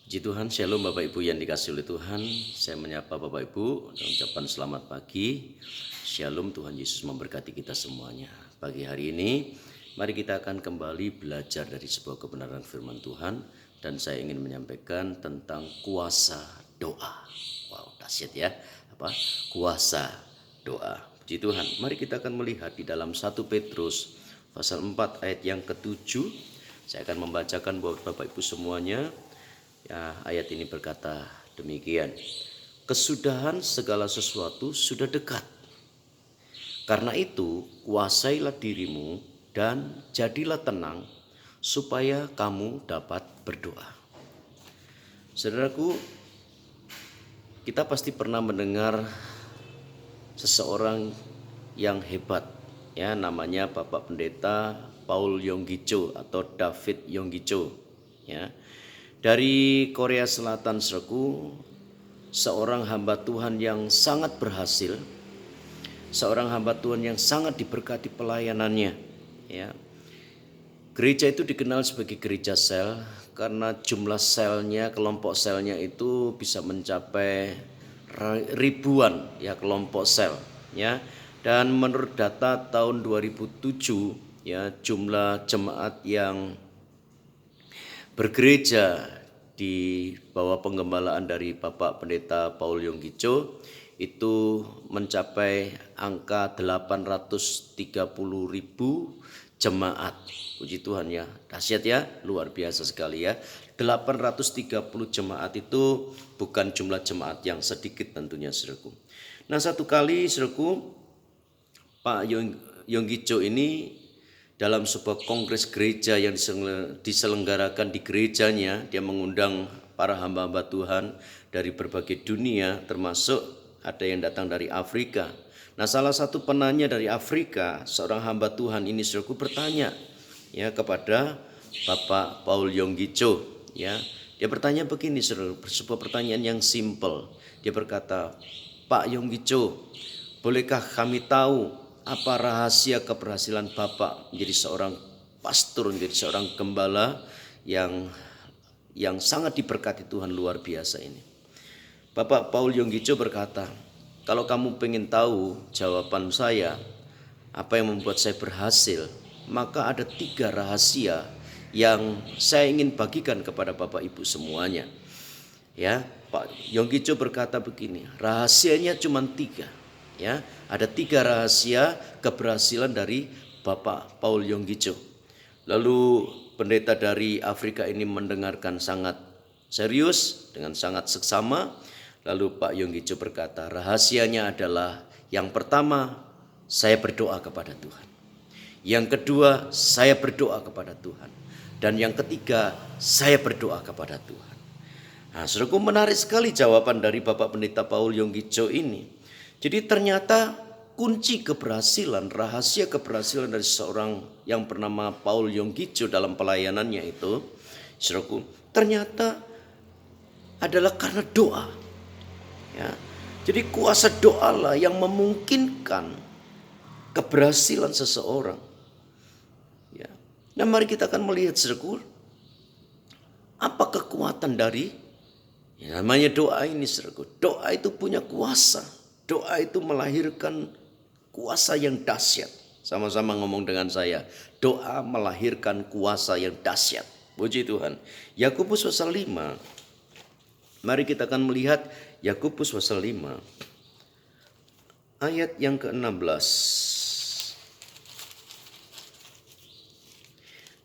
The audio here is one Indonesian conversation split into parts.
Puji Tuhan, Shalom Bapak Ibu yang dikasihi oleh Tuhan. Saya menyapa Bapak Ibu dengan ucapan selamat pagi. Shalom, Tuhan Yesus memberkati kita semuanya. Pagi hari ini, mari kita akan kembali belajar dari sebuah kebenaran firman Tuhan. Dan saya ingin menyampaikan tentang kuasa doa. Wow, dahsyat ya. Kuasa doa. Puji Tuhan, mari kita akan melihat di dalam 1 Petrus pasal 4 ayat yang ke-7. Saya akan membacakan buat Bapak Ibu semuanya. Ya, ayat ini berkata demikian. Kesudahan segala sesuatu sudah dekat. Karena itu, kuasailah dirimu dan jadilah tenang supaya kamu dapat berdoa. Saudaraku, kita pasti pernah mendengar seseorang yang hebat, ya, namanya Bapak Pendeta Paul Yonggi Cho atau David Yonggi Cho, ya. Dari Korea Selatan, saudaraku, seorang hamba Tuhan yang sangat berhasil, seorang hamba Tuhan yang sangat diberkati pelayanannya. Ya. Gereja itu dikenal sebagai gereja sel karena jumlah selnya, kelompok selnya itu bisa mencapai ribuan ya kelompok sel. Ya. Dan menurut data tahun 2007, ya, jumlah jemaat yang bergereja di bawah penggembalaan dari Bapak Pendeta Paul Yonggi Cho itu mencapai angka 830.000 jemaat. Puji Tuhan ya, dahsyat ya, luar biasa sekali ya. 830 jemaat itu bukan jumlah jemaat yang sedikit tentunya, saudaraku. Nah, satu kali, saudaraku, Pak Yonggi Cho ini dalam sebuah kongres gereja yang diselenggarakan di gerejanya, dia mengundang para hamba-hamba Tuhan dari berbagai dunia, termasuk ada yang datang dari Afrika. Nah, salah satu penanya dari Afrika, seorang hamba Tuhan ini, saudaraku, bertanya ya kepada Bapak Paul Yonggi Cho, ya. Dia bertanya begini, saudara, sebuah pertanyaan yang simple. Dia berkata, "Pak Yonggi Cho, bolehkah kami tahu apa rahasia keberhasilan Bapak menjadi seorang pastor, menjadi seorang gembala yang sangat diberkati Tuhan luar biasa ini?" Bapak Paul Yonggi Cho berkata, "Kalau kamu pengen tahu jawaban saya, apa yang membuat saya berhasil, maka ada 3 rahasia yang saya ingin bagikan kepada Bapak Ibu semuanya." Ya, Pak Yonggi Cho berkata begini, rahasianya cuma 3. Ya, ada 3 rahasia keberhasilan dari Bapak Paul Yonggi Cho. Lalu pendeta dari Afrika ini mendengarkan sangat serius, dengan sangat seksama. Lalu Pak Yonggi Cho berkata, rahasianya adalah yang pertama, saya berdoa kepada Tuhan. Yang kedua, saya berdoa kepada Tuhan. Dan yang ketiga, saya berdoa kepada Tuhan. Nah, saudaraku, menarik sekali jawaban dari Bapak Pendeta Paul Yonggi Cho ini. Jadi ternyata kunci keberhasilan, rahasia keberhasilan dari seorang yang bernama Paul Yonggi Cho dalam pelayanannya itu, saudaraku, ternyata adalah karena doa. Ya. Jadi kuasa doalah yang memungkinkan keberhasilan seseorang. Ya. Nah, mari kita akan melihat, saudaraku, apa kekuatan dari namanya doa ini, saudaraku. Doa itu punya kuasa. Doa itu melahirkan kuasa yang dahsyat. Sama-sama ngomong dengan saya. Doa melahirkan kuasa yang dahsyat. Puji Tuhan. Yakobus pasal 5. Mari kita akan melihat Yakobus pasal 5. Ayat yang ke-16.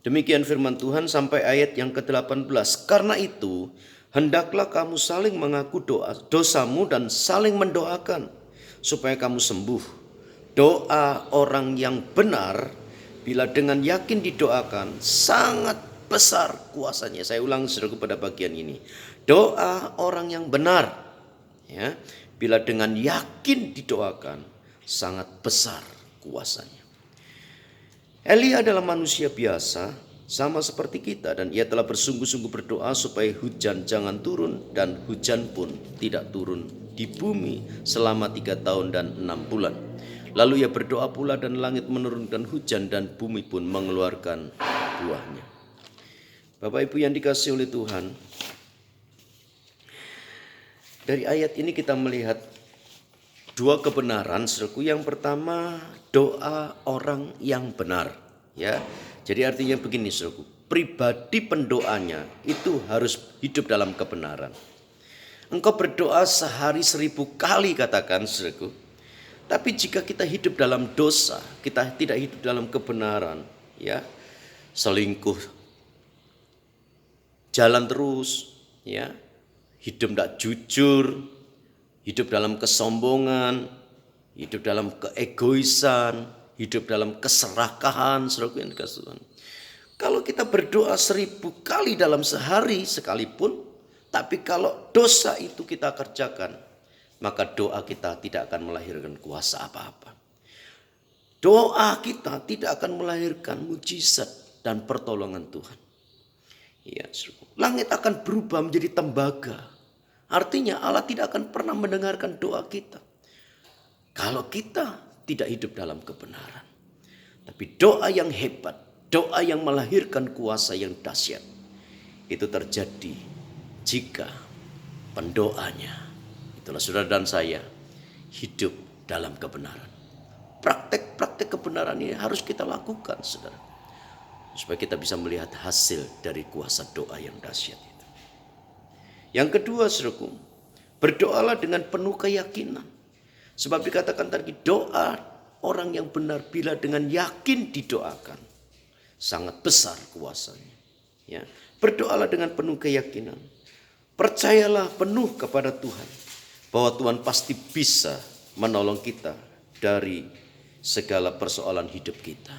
Demikian firman Tuhan sampai ayat yang ke-18. Karena itu, hendaklah kamu saling mengaku dosamu dan saling mendoakan supaya kamu sembuh. Doa orang yang benar bila dengan yakin didoakan sangat besar kuasanya. Saya ulang, saudaraku, pada bagian ini. Doa orang yang benar, ya, bila dengan yakin didoakan sangat besar kuasanya. Eli adalah manusia biasa, sama seperti kita, dan ia telah bersungguh-sungguh berdoa supaya hujan jangan turun, dan hujan pun tidak turun di bumi selama 3 tahun dan 6 bulan. Lalu ia berdoa pula dan langit menurunkan hujan dan bumi pun mengeluarkan buahnya. Bapak Ibu yang dikasihi oleh Tuhan, Dari ayat ini kita melihat dua kebenaran, saudaraku. Yang pertama, doa orang yang benar, ya. Jadi artinya begini, saudaraku. Pribadi pendoanya itu harus hidup dalam kebenaran. Engkau berdoa sehari 1000 kali, katakan, saudaraku. Tapi jika kita hidup dalam dosa, kita tidak hidup dalam kebenaran, ya, selingkuh, jalan terus, ya, hidup tidak jujur, hidup dalam kesombongan, hidup dalam keegoisan, hidup dalam keserakahan, saudaraku yang dikasihi Tuhan. Kalau kita berdoa 1000 kali dalam sehari sekalipun, tapi kalau dosa itu kita kerjakan, maka doa kita tidak akan melahirkan kuasa apa-apa. Doa kita tidak akan melahirkan mujizat dan pertolongan Tuhan. Ya, langit akan berubah menjadi tembaga. Artinya Allah tidak akan pernah mendengarkan doa kita kalau kita tidak hidup dalam kebenaran. Tapi doa yang hebat, doa yang melahirkan kuasa yang dahsyat, itu terjadi jika pendoanya, itulah saudara dan saya, hidup dalam kebenaran. Praktek-praktek kebenaran ini harus kita lakukan, saudara, supaya kita bisa melihat hasil dari kuasa doa yang dahsyat itu. Yang kedua, saudaraku, berdoalah dengan penuh keyakinan. Sebab dikatakan tadi, doa orang yang benar bila dengan yakin didoakan, sangat besar kuasanya. Ya, berdoalah dengan penuh keyakinan. Percayalah penuh kepada Tuhan bahwa Tuhan pasti bisa menolong kita dari segala persoalan hidup kita.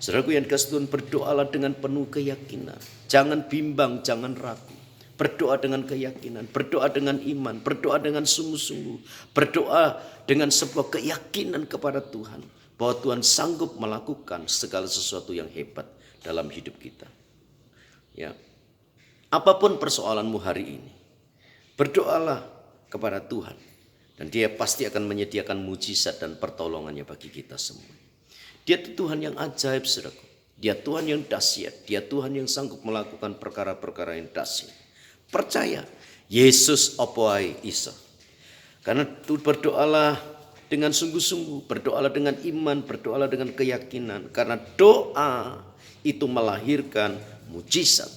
Saudaraku yang dikasihi Tuhan, berdoalah dengan penuh keyakinan. Jangan bimbang, jangan ragu. Berdoa dengan keyakinan, berdoa dengan iman, berdoa dengan sungguh-sungguh. Berdoa dengan sebuah keyakinan kepada Tuhan bahwa Tuhan sanggup melakukan segala sesuatu yang hebat dalam hidup kita. Ya. Apapun persoalanmu hari ini, berdoalah kepada Tuhan dan Dia pasti akan menyediakan mujizat dan pertolongannya bagi kita semua. Dia itu Tuhan yang ajaib, saudaraku. Dia Tuhan yang dahsyat. Dia Tuhan yang sanggup melakukan perkara-perkara yang dahsyat. Percaya, Yesus opoai isa. Karena itu berdoalah dengan sungguh-sungguh, berdoalah dengan iman, berdoalah dengan keyakinan. Karena doa itu melahirkan mujizat.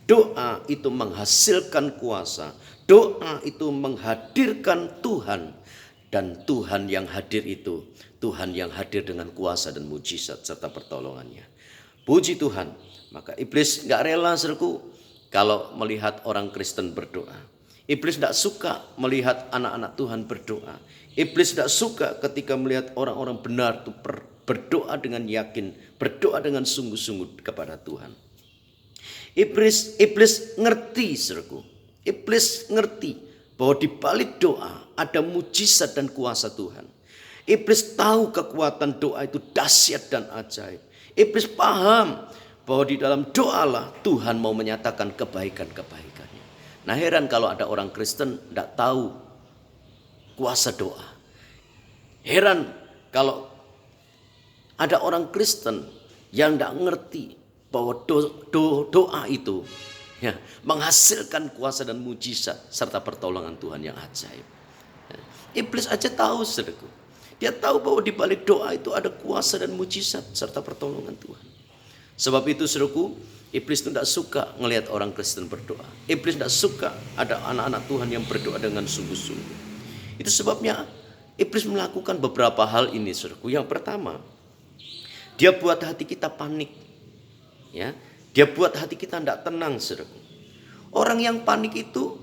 Doa itu menghasilkan kuasa. Doa itu menghadirkan Tuhan. Dan Tuhan yang hadir itu, Tuhan yang hadir dengan kuasa dan mujizat serta pertolongannya. Puji Tuhan. Maka iblis gak rela, saudaraku, kalau melihat orang Kristen berdoa. Iblis tidak suka melihat anak-anak Tuhan berdoa. Iblis tidak suka ketika melihat orang-orang benar itu berdoa dengan yakin, berdoa dengan sungguh-sungguh kepada Tuhan. Iblis ngerti, saudaraku. Iblis ngerti bahwa di balik doa ada mujizat dan kuasa Tuhan. Iblis tahu kekuatan doa itu dahsyat dan ajaib. Iblis paham bahwa di dalam doalah Tuhan mau menyatakan kebaikan-kebaikannya. Nah, heran kalau ada orang Kristen tidak tahu kuasa doa. Heran kalau ada orang Kristen yang tidak ngerti bahwa doa itu ya, menghasilkan kuasa dan mujizat serta pertolongan Tuhan yang ajaib. Ya, iblis aja tahu, saudaraku. Dia tahu bahwa di balik doa itu ada kuasa dan mujizat serta pertolongan Tuhan. Sebab itu, saudaraku, iblis itu tidak suka melihat orang Kristen berdoa. Iblis tidak suka ada anak-anak Tuhan yang berdoa dengan sungguh-sungguh. Itu sebabnya iblis melakukan beberapa hal ini, saudaraku. Yang pertama, dia buat hati kita panik. Ya, dia buat hati kita tidak tenang, saudaraku. Orang yang panik itu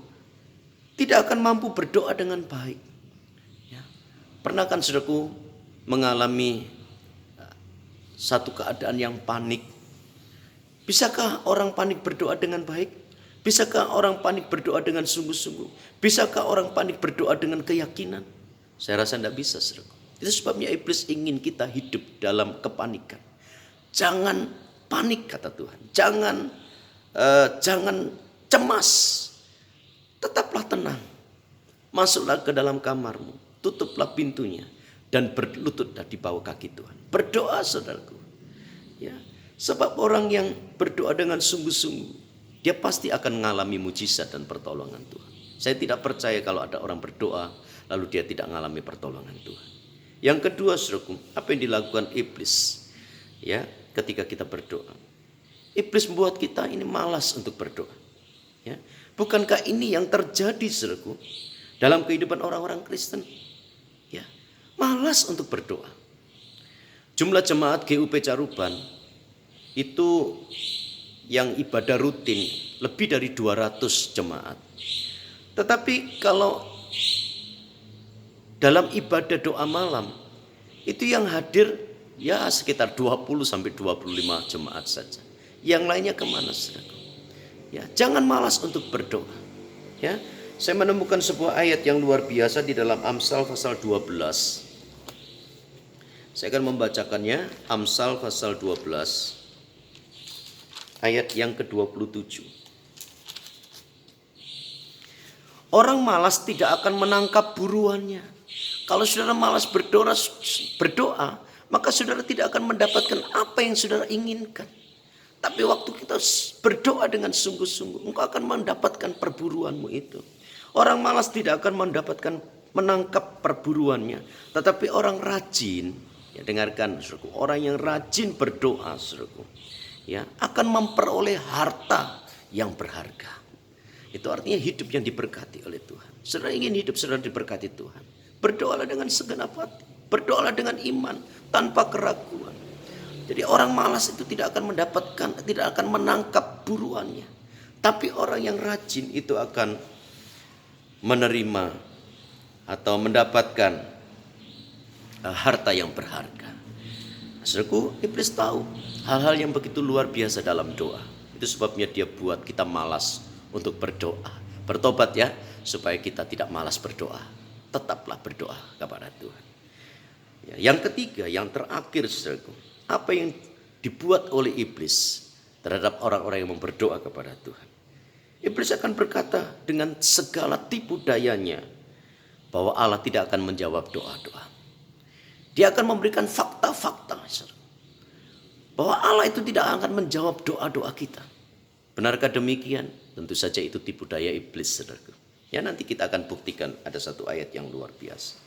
tidak akan mampu berdoa dengan baik. Ya. Pernah kan, saudaraku, mengalami satu keadaan yang panik? Bisakah orang panik berdoa dengan baik? Bisakah orang panik berdoa dengan sungguh-sungguh? Bisakah orang panik berdoa dengan keyakinan? Saya rasa tidak bisa, saudaraku. Itu sebabnya iblis ingin kita hidup dalam kepanikan. Jangan panik, kata Tuhan. Jangan cemas. Tetaplah tenang. Masuklah ke dalam kamarmu. Tutuplah pintunya. Dan berlututlah di bawah kaki Tuhan. Berdoa, saudaraku. Ya. Sebab orang yang berdoa dengan sungguh-sungguh, dia pasti akan mengalami mujizat dan pertolongan Tuhan. Saya tidak percaya kalau ada orang berdoa lalu dia tidak mengalami pertolongan Tuhan. Yang kedua, saudaraku, apa yang dilakukan iblis ya ketika kita berdoa? Iblis membuat kita ini malas untuk berdoa. Ya. Bukankah ini yang terjadi, saudaraku, dalam kehidupan orang-orang Kristen? Ya, malas untuk berdoa. Jumlah jemaat GUP Caruban itu yang ibadah rutin lebih dari 200 jemaat. Tetapi kalau dalam ibadah doa malam itu yang hadir ya sekitar 20 sampai 25 jemaat saja. Yang lainnya kemana, saudara? Ya, jangan malas untuk berdoa. Ya, saya menemukan sebuah ayat yang luar biasa di dalam Amsal pasal 12. Saya akan membacakannya, Amsal pasal 12 ayat yang ke-27. Orang malas tidak akan menangkap buruannya. Kalau saudara malas berdoa, maka saudara tidak akan mendapatkan apa yang saudara inginkan. Tapi waktu kita berdoa dengan sungguh-sungguh, engkau akan mendapatkan perburuanmu itu. Orang malas tidak akan menangkap perburuannya. Tetapi orang rajin, ya dengarkan saudaraku, orang yang rajin berdoa saudaraku, ya akan memperoleh harta yang berharga. Itu artinya hidup yang diberkati oleh Tuhan. Saudara ingin hidup saudara diberkati Tuhan, berdoalah dengan segenap hati, berdoalah dengan iman tanpa keraguan. Jadi orang malas itu tidak akan menangkap buruannya. Tapi orang yang rajin itu akan menerima atau mendapatkan harta yang berharga. Saudaraku, iblis tahu hal-hal yang begitu luar biasa dalam doa. Itu sebabnya dia buat kita malas untuk berdoa. Bertobat ya, supaya kita tidak malas berdoa. Tetaplah berdoa kepada Tuhan. Ya, yang ketiga, yang terakhir saudaraku, apa yang dibuat oleh iblis terhadap orang-orang yang berdoa kepada Tuhan. Iblis akan berkata dengan segala tipu dayanya bahwa Allah tidak akan menjawab doa-doa. Dia akan memberikan fakta-fakta bahwa Allah itu tidak akan menjawab doa-doa kita. Benarkah demikian? Tentu saja itu tipu daya iblis, saudaraku. Ya, nanti kita akan buktikan ada satu ayat yang luar biasa.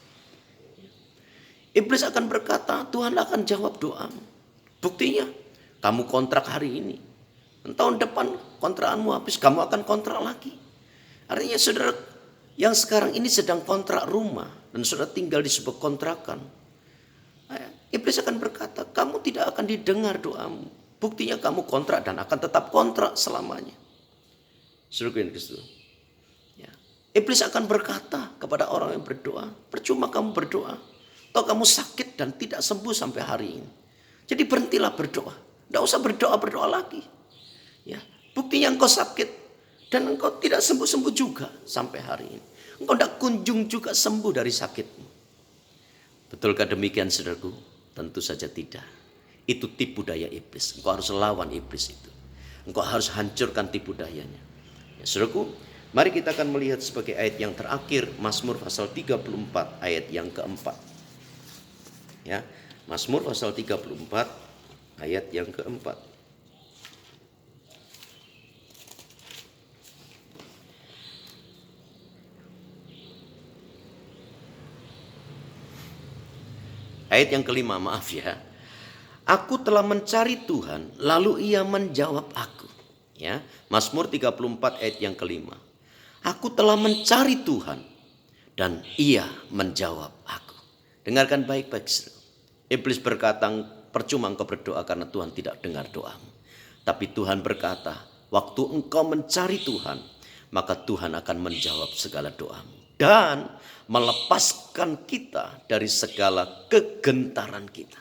Iblis akan berkata, Tuhan akan jawab doamu. Buktinya, kamu kontrak hari ini. Tahun depan kontrakanmu habis, kamu akan kontrak lagi. Artinya saudara yang sekarang ini sedang kontrak rumah dan saudara tinggal di sebuah kontrakan. Iblis akan berkata, kamu tidak akan didengar doamu. Buktinya kamu kontrak dan akan tetap kontrak selamanya. Saudara yang Kristus. Ya. Iblis akan berkata kepada orang yang berdoa, percuma kamu berdoa. Atau kamu sakit dan tidak sembuh sampai hari ini. Jadi berhentilah berdoa. Tidak usah berdoa lagi. Ya, buktinya engkau sakit dan engkau tidak sembuh-sembuh juga sampai hari ini. Engkau tidak kunjung juga sembuh dari sakitmu. Betulkah demikian, saudaraku? Tentu saja tidak. Itu tipu daya iblis. Engkau harus lawan iblis itu. Engkau harus hancurkan tipu dayanya. Ya, saudaraku, mari kita akan melihat sebagai ayat yang terakhir Mazmur pasal 34 ayat yang keempat. Ya, Mazmur pasal 34 ayat yang keempat. Ayat yang kelima, maaf ya. Aku telah mencari Tuhan, lalu Ia menjawab aku. Ya, Mazmur 34 ayat yang kelima. Aku telah mencari Tuhan dan Ia menjawab aku. Dengarkan baik-baik. Iblis berkata, percuma engkau berdoa karena Tuhan tidak dengar doamu. Tapi Tuhan berkata, waktu engkau mencari Tuhan, maka Tuhan akan menjawab segala doamu. Dan melepaskan kita dari segala kegentaran kita.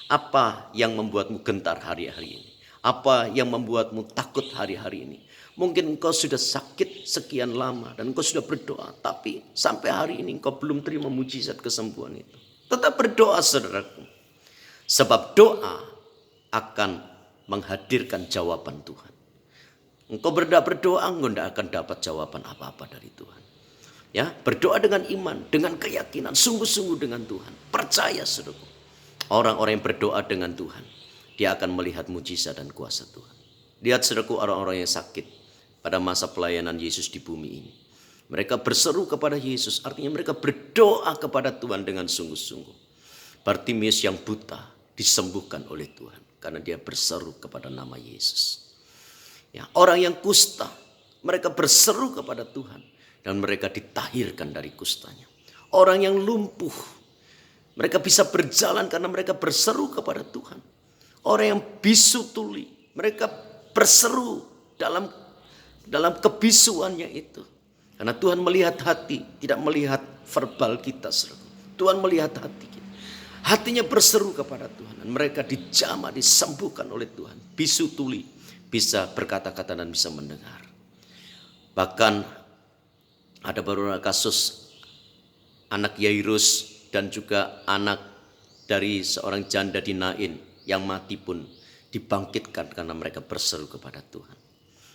Apa yang membuatmu gentar hari-hari ini? Apa yang membuatmu takut hari-hari ini? Mungkin engkau sudah sakit sekian lama dan engkau sudah berdoa, tapi sampai hari ini engkau belum terima mujizat kesembuhan itu. Tetap berdoa, saudaraku. Sebab doa akan menghadirkan jawaban Tuhan. Engkau berdoa, engkau tidak akan dapat jawaban apa-apa dari Tuhan. Ya, berdoa dengan iman, dengan keyakinan, sungguh-sungguh dengan Tuhan. Percaya, saudaraku. Orang-orang yang berdoa dengan Tuhan, dia akan melihat mujizat dan kuasa Tuhan. Lihat, saudaraku, orang-orang yang sakit pada masa pelayanan Yesus di bumi ini. Mereka berseru kepada Yesus, artinya mereka berdoa kepada Tuhan dengan sungguh-sungguh. Bartimeus yang buta disembuhkan oleh Tuhan karena dia berseru kepada nama Yesus. Ya, orang yang kusta, mereka berseru kepada Tuhan dan mereka ditahirkan dari kustanya. Orang yang lumpuh, mereka bisa berjalan karena mereka berseru kepada Tuhan. Orang yang bisu tuli, mereka berseru dalam kebisuannya itu. Karena Tuhan melihat hati, tidak melihat verbal kita. Tuhan melihat hati kita. Hatinya berseru kepada Tuhan. Dan mereka dijamah, disembuhkan oleh Tuhan. Bisu tuli bisa berkata-kata dan bisa mendengar. Bahkan ada beberapa kasus anak Yairus dan juga anak dari seorang janda di Nain yang mati pun dibangkitkan karena mereka berseru kepada Tuhan.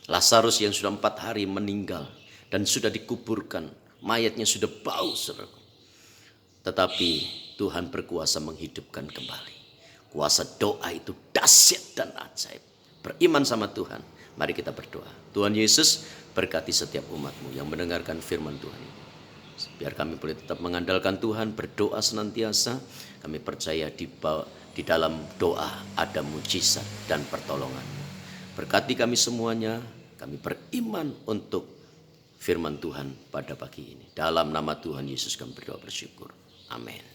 Lazarus yang sudah 4 hari meninggal dan sudah dikuburkan, mayatnya sudah bau, saudaraku. Tetapi Tuhan berkuasa menghidupkan kembali. Kuasa doa itu dahsyat dan ajaib. Beriman sama Tuhan, mari kita berdoa. Tuhan Yesus, berkati setiap umat-Mu yang mendengarkan firman Tuhan ini. Biar kami boleh tetap mengandalkan Tuhan, berdoa senantiasa. Kami percaya di dalam doa ada mujizat dan pertolongan. Berkati kami semuanya, kami beriman untuk firman Tuhan pada pagi ini. Dalam nama Tuhan Yesus kami berdoa bersyukur. Amin.